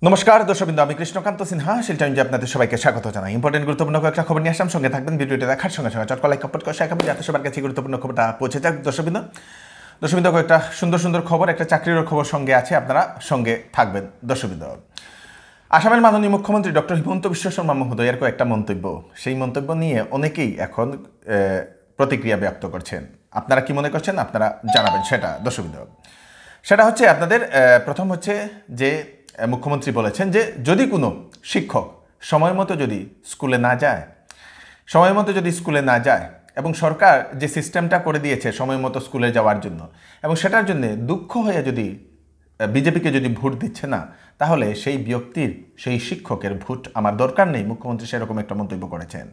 নমস্কার দর্শকবৃন্দ, আমি কৃষ্ণকান্ত সিনহা শিলচরে আপনাদের সবাইকে স্বাগত জানাই। ইম্পর্টেন্ট গুরুত্বপূর্ণ কয়েকটা খবর নিয়ে আসলাম, সঙ্গে থাকবেন। ভিডিওটি দেখার সঙ্গে সঙ্গে চটকল লাইক কমেন্ট করে শেয়ার করবেন যাতে সবার কাছে গুরুত্বপূর্ণ খবরটা পৌঁছে যাক। দর্শকবৃন্দ কয়েকটা সুন্দর সুন্দর খবর, একটা চাকরির খবর সঙ্গে আছে, আপনারা সঙ্গে থাকবেন। দর্শকবৃন্দ, আসামের মাননীয় মুখ্যমন্ত্রী ডক্টর হিমন্ত বিশ্ব শর্মা মহোদয়ের কয়েকটা মন্তব্য, সেই মন্তব্য নিয়ে অনেকেই এখন প্রতিক্রিয়া ব্যক্ত করছেন। আপনারা কি মনে করছেন আপনারা জানাবেন সেটা। দর্শকবৃন্দ, সেটা হচ্ছে আপনাদের প্রথম হচ্ছে যে মুখ্যমন্ত্রী বলেছেন যে যদি কোনো শিক্ষক সময় মতো যদি স্কুলে না যায় এবং সরকার যে সিস্টেমটা করে দিয়েছে সময় মতো স্কুলে যাওয়ার জন্য, এবং সেটার জন্য দুঃখ হয়ে যদি বিজেপিকে যদি ভোট দিচ্ছে না, তাহলে সেই ব্যক্তির সেই শিক্ষকের ভোট আমার দরকার নেই। মুখ্যমন্ত্রী সেরকম একটা মন্তব্য করেছেন।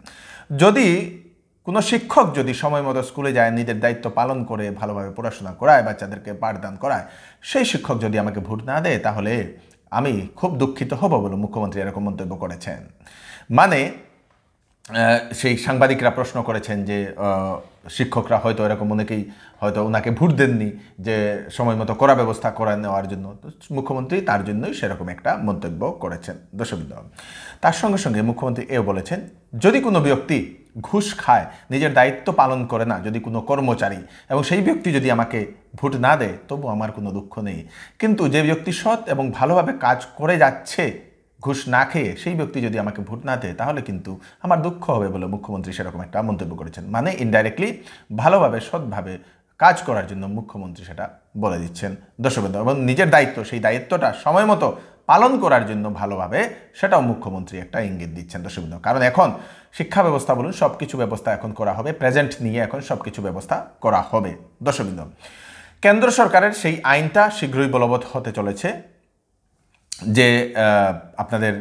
যদি কোনো শিক্ষক যদি সময় মতো স্কুলে যায়, নিজের দায়িত্ব পালন করে ভালোভাবে পড়াশোনা করায়, বাচ্চাদেরকে পাঠদান করায়, সেই শিক্ষক যদি আমাকে ভোট না দেয় তাহলে আমি খুব দুঃখিত হব বলে মুখ্যমন্ত্রী এরকম মন্তব্য করেছেন। মানে সেই সাংবাদিকরা প্রশ্ন করেছেন যে শিক্ষকরা হয়তো এরকম অনেকেই হয়তো ওনাকে ভোট দেননি যে সময় মতো করা ব্যবস্থা করে নেওয়ার জন্য। মুখ্যমন্ত্রী তার জন্যই সেরকম একটা মন্তব্য করেছেন। দর্শকবৃন্দ, তার সঙ্গে সঙ্গে মুখ্যমন্ত্রী এও বলেছেন যদি কোনো ব্যক্তি ঘুষ খায়, নিজের দায়িত্ব পালন করে না, যদি কোনো কর্মচারী, এবং সেই ব্যক্তি যদি আমাকে ভোট না দেয় তবু আমার কোনো দুঃখ নেই, কিন্তু যে ব্যক্তি সৎ এবং ভালোভাবে কাজ করে যাচ্ছে ঘুষ না খেয়ে, সেই ব্যক্তি যদি আমাকে ভোট না দেয় তাহলে কিন্তু আমার দুঃখ হবে বলে মুখ্যমন্ত্রী সেরকম একটা মন্তব্য করেছেন। মানে ইনডাইরেক্টলি ভালোভাবে সৎভাবে কাজ করার জন্য মুখ্যমন্ত্রী সেটা বলে দিচ্ছেন। দর্শকবৃন্দ, এবং নিজের দায়িত্ব, সেই দায়িত্বটা সময় মতো পালন করার জন্য ভালোভাবে সেটাও মুখ্যমন্ত্রী একটা ইঙ্গিত দিচ্ছেন। দর্শকবৃন্দ, কারণ এখন শিক্ষা ব্যবস্থা বলুন সব কিছু ব্যবস্থা এখন করা হবে, প্রেজেন্ট নিয়ে এখন সব কিছু ব্যবস্থা করা হবে। দর্শকবৃন্দ, কেন্দ্র সরকারের সেই আইনটা শীঘ্রই বলবৎ হতে চলেছে যে আপনাদের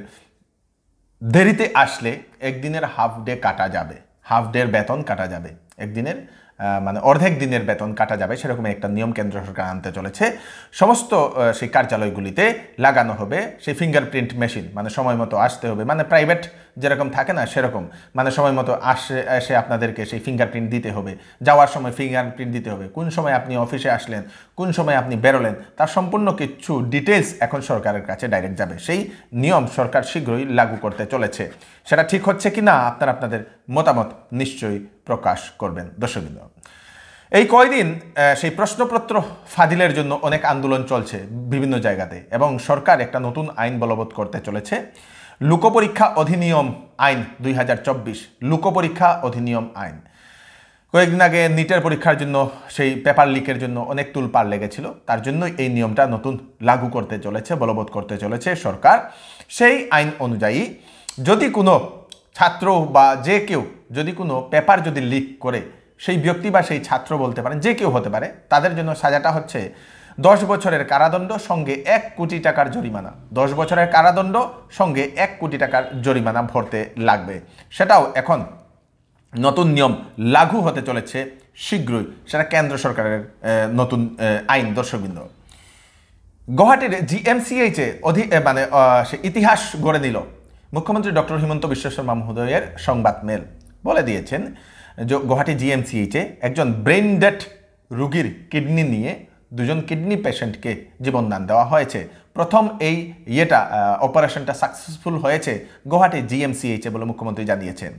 দেরিতে আসলে একদিনের হাফ ডে কাটা যাবে, হাফ ডের বেতন কাটা যাবে, একদিনের মানে অর্ধেক দিনের বেতন কাটা যাবে, সেরকম একটা নিয়ম কেন্দ্র সরকার আনতে চলেছে। সমস্ত সেই কার্যালয়গুলিতে লাগানো হবে সেই ফিঙ্গারপ্রিন্ট মেশিন, মানে সময় মতো আসতে হবে, মানে প্রাইভেট যেরকম থাকে না সেরকম, মানে সময় মতো এসে আপনাদেরকে সেই ফিঙ্গারপ্রিন্ট দিতে হবে, যাওয়ার সময় ফিঙ্গারপ্রিন্ট দিতে হবে, কোন সময় আপনি অফিসে আসলেন, কোন সময় আপনি বেরোলেন, তার সম্পূর্ণ কিছু ডিটেলস এখন সরকারের কাছে ডাইরেক্ট যাবে। সেই নিয়ম সরকার শীঘ্রই লাগু করতে চলেছে। সেটা ঠিক হচ্ছে কি না আপনারা আপনাদের মতামত নিশ্চয়ই প্রকাশ করবেন। দর্শকবৃন্দ, এই কয়দিন সেই প্রশ্নপত্র ফাদিলের জন্য অনেক আন্দোলন চলছে বিভিন্ন জায়গাতে, এবং সরকার একটা নতুন আইন বলবৎ করতে চলেছে, লোকপরীক্ষা অধিনিয়ম আইন 2024, লোকপরীক্ষা অধিনিয়ম আইন। কয়েকদিন আগে নিটের পরীক্ষার জন্য সেই পেপার লিকের জন্য অনেক তুলপাড় লেগেছিল, তার জন্যই এই নিয়মটা নতুন লাগু করতে চলেছে, বলবৎ করতে চলেছে সরকার। সেই আইন অনুযায়ী যদি কোনো ছাত্র বা যে কেউ যদি কোনো পেপার যদি লিক করে, সেই ব্যক্তি বা সেই ছাত্র বলতে পারেন, যে কেউ হতে পারে, তাদের জন্য সাজাটা হচ্ছে 10 বছরের কারাদণ্ড সঙ্গে 1 কোটি টাকার জরিমানা। 10 বছরের কারাদণ্ড সঙ্গে 1 কোটি টাকার জরিমানা ভরতে লাগবে। সেটাও এখন নতুন নিয়ম লাগু হতে চলেছে শীঘ্রই, সেটা কেন্দ্র সরকারের নতুন আইন। দর্শকবৃন্দ, গুয়াহাটির জিএমসিএইচে মানে সে ইতিহাস গড়ে নিল মুখ্যমন্ত্রী ডক্টর হিমন্ত বিশ্ব শর্মা মহোদয়ের সংবাদ মেল। বলে দিয়েছেন যে গুয়াহাটি জিএমসিএইচে একজন ব্রেন ডেড রোগীর কিডনি নিয়ে 2জন কিডনি পেশেন্টকে জীবনদান দেওয়া হয়েছে। প্রথম এই অপারেশনটা সাকসেসফুল হয়েছে গুয়াহাটি জিএমসিএইচে বলে মুখ্যমন্ত্রী জানিয়েছেন।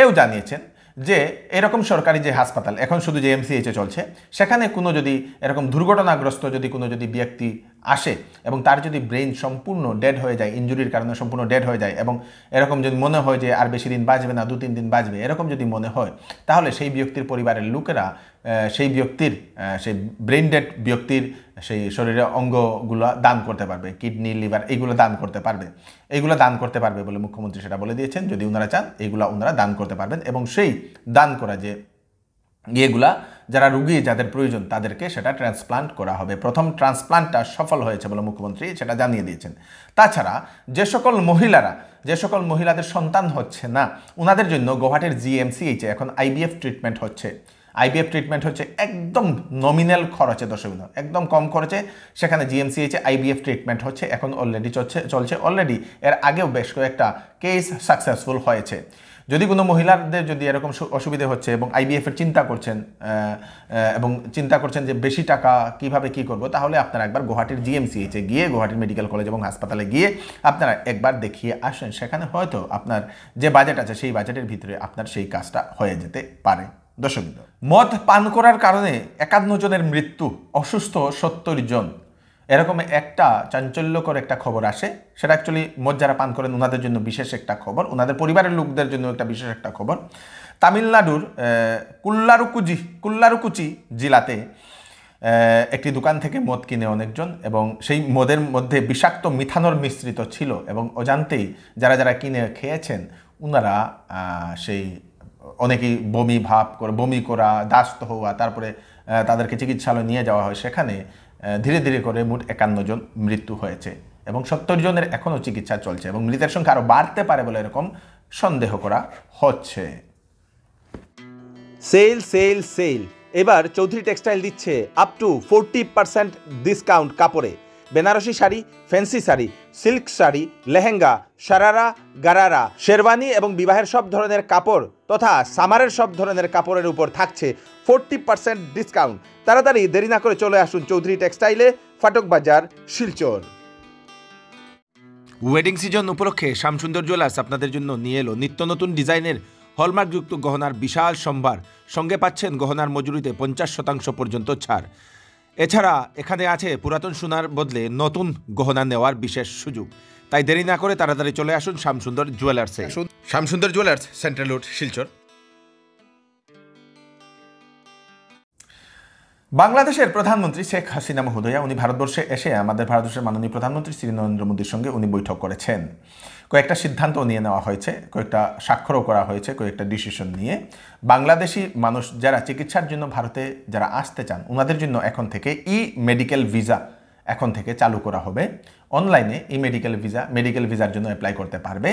এও জানিয়েছেন যে এরকম সরকারি যে হাসপাতাল এখন শুধু জিএমসিএইচে চলছে, সেখানে কোনো যদি এরকম দুর্ঘটনাগ্রস্ত যদি কোনো যদি ব্যক্তি আসে এবং তার যদি ব্রেন সম্পূর্ণ ডেড হয়ে যায়, ইনজুরির কারণে সম্পূর্ণ ডেড হয়ে যায়, এবং এরকম যদি মনে হয় যে আর বেশি দিন বাঁচবে না, 2-3 দিন বাঁচবে, এরকম যদি মনে হয়, তাহলে সেই ব্যক্তির পরিবারের লোকেরা সেই ব্যক্তির সেই ব্রেন ডেড ব্যক্তির সেই শরীরের অঙ্গগুলো দান করতে পারবে, কিডনি, লিভার, এইগুলো দান করতে পারবে, এইগুলো দান করতে পারবে বলে মুখ্যমন্ত্রী সেটা বলে দিয়েছেন। যদি ওনারা চান এইগুলো ওনারা দান করতে পারবেন, এবং সেই দান করা যে ইয়েগুলা যারা রুগী যাদের প্রয়োজন তাদেরকে সেটা ট্রান্সপ্লান্ট করা হবে। প্রথম ট্রান্সপ্লান্টটা সফল হয়েছে বলে মুখ্যমন্ত্রী সেটা জানিয়ে দিয়েছেন। তাছাড়া যে সকল মহিলাদের সন্তান হচ্ছে না, ওনাদের জন্য গুয়াহাটির জিএমসিএইচে এখন আইভিএফ ট্রিটমেন্ট হচ্ছে। আইভিএফ ট্রিটমেন্ট হচ্ছে একদম নমিনাল খরচে, দর্শকবৃন্দ, একদম কম খরচে সেখানে জিএমসিএইচে আইভিএফ ট্রিটমেন্ট হচ্ছে। এখন অলরেডি চলছে, অলরেডি এর আগেও বেশ কয়েকটা কেস সাকসেসফুল হয়েছে। যদি কোনো মহিলাদের যদি এরকম অসুবিধে হচ্ছে এবং আইভিএফের চিন্তা করছেন যে বেশি টাকা কিভাবে কি করব, তাহলে আপনারা একবার গুয়াহাটির জিএমসিএইচে গিয়ে, গুয়াহাটির মেডিকেল কলেজ এবং হাসপাতালে গিয়ে আপনারা একবার দেখিয়ে আসেন। সেখানে হয়তো আপনার যে বাজেট আছে সেই বাজেটের ভিতরে আপনার সেই কাজটা হয়ে যেতে পারে। দর্শকবৃন্দ, মদ পান করার কারণে 51 জনের মৃত্যু, অসুস্থ 70 জন, এরকম একটা চাঞ্চল্যকর একটা খবর আসে। সেটা অ্যাকচুয়ালি মদ যারা পান করেন ওনাদের জন্য বিশেষ একটা খবর, ওনাদের পরিবারের লোকদের জন্য একটা বিশেষ একটা খবর। তামিলনাড়ুর কুল্লারুকুচি জেলাতে একটি দোকান থেকে মদ কিনে অনেকজন, এবং সেই মদের মধ্যে বিষাক্ত মিথানল মিশ্রিত ছিল, এবং অজান্তেই যারা যারা কিনে খেয়েছেন ওনারা সেই অনেকেই বমি করা, দাস্ত হওয়া, তারপরে তাদেরকে চিকিৎসালয়ে নিয়ে যাওয়া হয়। সেখানে ধীরে ধীরে করে মোট 51 জন মৃত্যু হয়েছে এবং 70 জনের এখনও চিকিৎসা চলছে, এবং মৃতের সংখ্যা আরও বাড়তে পারে বলে এরকম সন্দেহ করা হচ্ছে। সেল সেল সেল, এবার চৌধুরী টেক্সটাইল দিচ্ছে আপ টু 40% ডিসকাউন্ট কাপড়ে। বেনারসি শাড়ি, ফ্যান্সি শাড়ি, সিল্ক শাড়ি, লেহেঙ্গা, শারারা, গারারা, শেরওয়ানি এবং বিবাহের সব ধরনের কাপড় তথা সামারের সব ধরনের কাপড়ের উপর থাকছে 40% ডিসকাউন্ট। তাড়াতাড়ি দেরি না করে চলে আসুন চৌধুরী টেক্সটাইলে, ফাটক বাজার, শিলচর। ওয়েডিং সিজন উপলক্ষে শ্যামসুন্দর জুয়েলার্স আপনাদের জন্য নিয়ে এলো নিত্য নতুন ডিজাইনের হলমার্কযুক্ত গহনার বিশাল সম্ভার। সঙ্গে পাচ্ছেন গহনার মজুরিতে 50% পর্যন্ত ছাড়। এছাড়া এখানে আছে পুরাতন সোনার বদলে নতুন গহনা নেওয়ার বিশেষ সুযোগ। তাই দেরি না করে তাড়াতাড়ি চলে আসুন শ্যামসুন্দর জুয়েলার্সে। Shyamsundar jewellers, central road, Silchar. বাংলাদেশের প্রধানমন্ত্রী শেখ হাসিনা মহোদয়া উনি ভারতবর্ষে এসে আমাদের ভারতবর্ষের মাননীয় প্রধানমন্ত্রী শ্রী নরেন্দ্র মোদীর সঙ্গে উনি বৈঠক করেছেন। কয়েকটা সিদ্ধান্ত নিয়ে নেওয়া হয়েছে, কয়েকটা স্বাক্ষরও করা হয়েছে, কয়েকটা ডিসিশন নিয়ে বাংলাদেশি মানুষ যারা চিকিৎসার জন্য ভারতে যারা আসতে চান ওনাদের জন্য এখন থেকে মেডিকেল ভিসা এখন থেকে চালু করা হবে। অনলাইনে মেডিকেল ভিসার জন্য অ্যাপ্লাই করতে পারবে।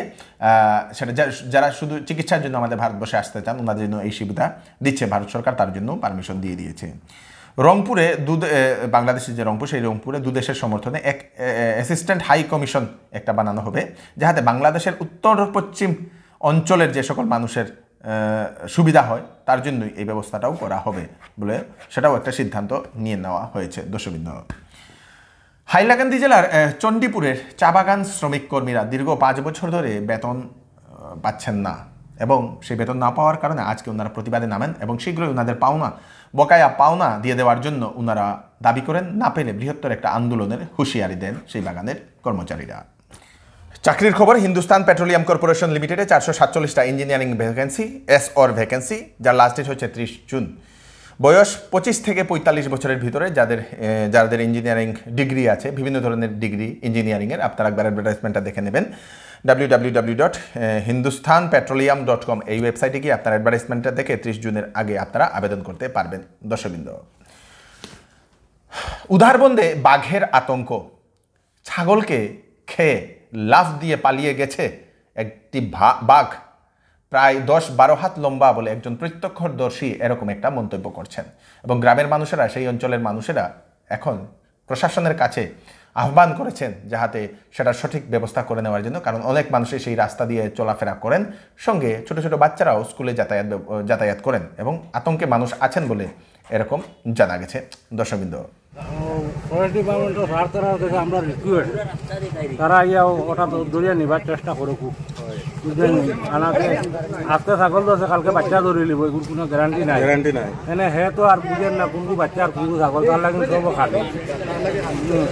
সেটা যারা শুধু চিকিৎসার জন্য আমাদের ভারতবর্ষে আসতে চান ওনাদের জন্য এই সুবিধা দিচ্ছে ভারত সরকার, তার জন্য পারমিশন দিয়ে দিয়েছে। রংপুরে বাংলাদেশের যে রংপুর, সেই রংপুরে দুদেশের সমর্থনে এক অ্যাসিস্ট্যান্ট হাই কমিশন একটা বানানো হবে, যাহাতে বাংলাদেশের উত্তর পশ্চিম অঞ্চলের যে সকল মানুষের সুবিধা হয় তার জন্যই এই ব্যবস্থাটাও করা হবে বলে সেটাও একটা সিদ্ধান্ত নিয়ে নেওয়া হয়েছে। দর্শকবৃন্দ, হাইলাকান্দি জেলার চণ্ডীপুরের চা বাগান শ্রমিক কর্মীরা দীর্ঘ 5 বছর ধরে বেতন পাচ্ছেন না, এবং সেই বেতন না পাওয়ার কারণে আজকে ওনারা প্রতিবাদে নামেন এবং শীঘ্রই ওনাদের বকায়া পাওনা দিয়ে দেওয়ার জন্য ওনারা দাবি করেন। না পেলে বৃহত্তর একটা আন্দোলনের হুঁশিয়ারি দেন সেই বাগানের কর্মচারীরা। চাকরির খবর, হিন্দুস্তান পেট্রোলিয়াম কর্পোরেশন লিমিটেডে 447টা ইঞ্জিনিয়ারিং ভ্যাকেন্সি, ভ্যাকেন্সি, যার লাস্ট ডেট হচ্ছে 30 জুন। বয়স 25 থেকে 45 বছরের ভিতরে যাদের ইঞ্জিনিয়ারিং ডিগ্রি আছে, বিভিন্ন ধরনের ডিগ্রি ইঞ্জিনিয়ারিংয়ের, আপনারা একবার অ্যাডভার্টাইজমেন্টটা দেখে নেবেন www.hindustanpetroleum.com এই ওয়েবসাইটে গিয়ে আপনার অ্যাডভার্টাইজমেন্টটা দেখে 30 জুনের আগে আপনারা আবেদন করতে পারবেন। দর্শকবৃন্দ, উধারবন্দে বাঘের আতঙ্ক, ছাগলকে খেয়ে লাফ দিয়ে পালিয়ে গেছে একটি বাঘ, প্রায় 10-12 হাত লম্বা বলে একজন প্রত্যক্ষদর্শী এরকম একটা মন্তব্য করছেন, এবং গ্রামের মানুষেরা, সেই অঞ্চলের মানুষেরা এখন প্রশাসনের কাছে আহ্বান করেছেন যাহাতে সেটার সঠিক ব্যবস্থা করে নেওয়ার জন্য, কারণ অনেক মানুষই সেই রাস্তা দিয়ে চলাফেরা করেন, সঙ্গে ছোট ছোট বাচ্চারাও স্কুলে যাতায়াত করেন, এবং আতঙ্কে মানুষ আছেন বলে এরকম জানা গেছে। দর্শকবৃন্দ, ফরেস্ট ডিপার্টমেন্টের স্বার্থরা থেকে আমরা রিকোয়েস্ট তারা ইয়া ওটা ধরিয়ে নিবার চেষ্টা করুক, বুঝলেন? আনাকে আজকে ছাগল ধরছে, কালকে বাচ্চা ধরে নিব, এগুলো কোনো গ্যারান্টি নাই এনে হে তো আর বুঝেন না কোনটু বাচ্চা আর কোনটু ছাগল, তার লাগে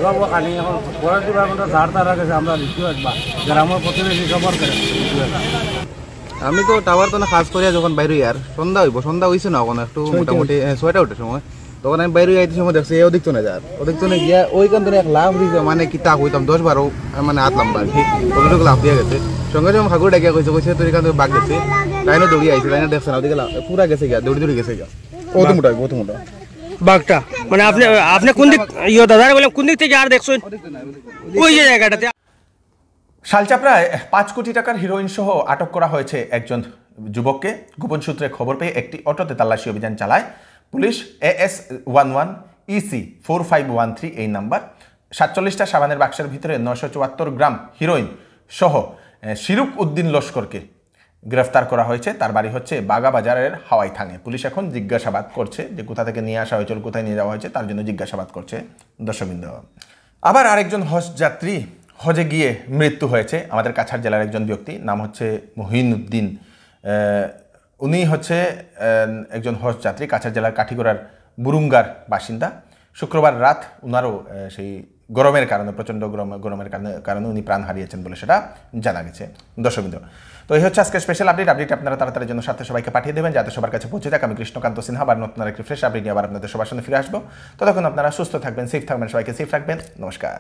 সব খানি এখন ফরেস্ট ডিপার্টমেন্টের স্বার্থরা গেছে আমরা রিকোয়েস্ট বা গ্রামের প্রতিনিধি সবার আমি তো টাওয়ার তো না কাজ করিয়া যখন বাইরে আর সন্ধ্যা হয়েছে না, এখন একটু মোটামুটি 6টা ওঠার সময়, তখন আমি বাইরে আইতে সময় দেখছি এও দেখতো না যার দেখতো না গিয়া ওইখান থেকে এক লাভ দিয়েছে, মানে কি তা হইতাম 10-12 মানে হাত লম্বা আর কি, ওইটুকু লাভ দিয়ে গেছে। সঙ্গে সঙ্গে ঠাকুর ডাকিয়া কইছে তোর এখান থেকে বাঘ গেছে, তাইনও দৌড়িয়ে আইছে, তাইনা দেখছে না, ওদিকে পুরা গেছে গিয়া দৌড়ি গেছে গিয়া, কত মোটা বাঘটা। মানে আপনি কোন দিক দাদা বলেন কোন দিক থেকে আর দেখছেন ওই যে জায়গাটাতে? শালচাপড়ায় 5 কোটি টাকার হিরোইন সহ আটক করা হয়েছে একজন যুবককে। গোপন সূত্রে খবর পেয়ে একটি অটোতে তল্লাশি অভিযান চালায় পুলিশ। AS11 EC 4513 এই নাম্বার। 47টা সাবানের বাক্সের ভিতরে 974 গ্রাম হিরোইন সহ শিরুক উদ্দিন লস্করকে গ্রেফতার করা হয়েছে। তার বাড়ি হচ্ছে বাগাবাজারের হাওয়াই থানে। পুলিশ এখন জিজ্ঞাসাবাদ করছে যে কোথা থেকে নিয়ে আসা হয়েছিল, কোথায় নিয়ে যাওয়া হয়েছে, তার জন্য জিজ্ঞাসাবাদ করছে দর্শকবৃন্দ। আবার আরেকজন হজ যাত্রী হজে গিয়ে মৃত্যু হয়েছে। আমাদের কাছাড় জেলার একজন ব্যক্তি, নাম হচ্ছে মহিনুদ্দিন। উনি হচ্ছে একজন হজ যাত্রী, কাছাড় জেলার কাঠিগড়ার বুরুঙ্গার বাসিন্দা। শুক্রবার রাত উনারও সেই গরমের কারণে, প্রচণ্ড গরমের কারণে উনি প্রাণ হারিয়েছেন বলে সেটা জানা গেছে দর্শকবৃন্দ। তো এই হচ্ছে আজকে স্পেশাল আপডেট আপনারা তাড়াতাড়ির জন্য সাথে সবাইকে পাঠিয়ে দেবেন যাতে সবার কাছে পৌঁছে যাক। আমি কৃষ্ণকান্ত সিনহা আবার নতুন আরেকটি ফ্রেশ আপডেট নিয়ে আবার আপনাদের সবার সামনে ফিরে আসবো। ততক্ষণ আপনারা সুস্থ থাকবেন, সেফ থাকবেন, সবাইকে সেফ রাখবেন। নমস্কার।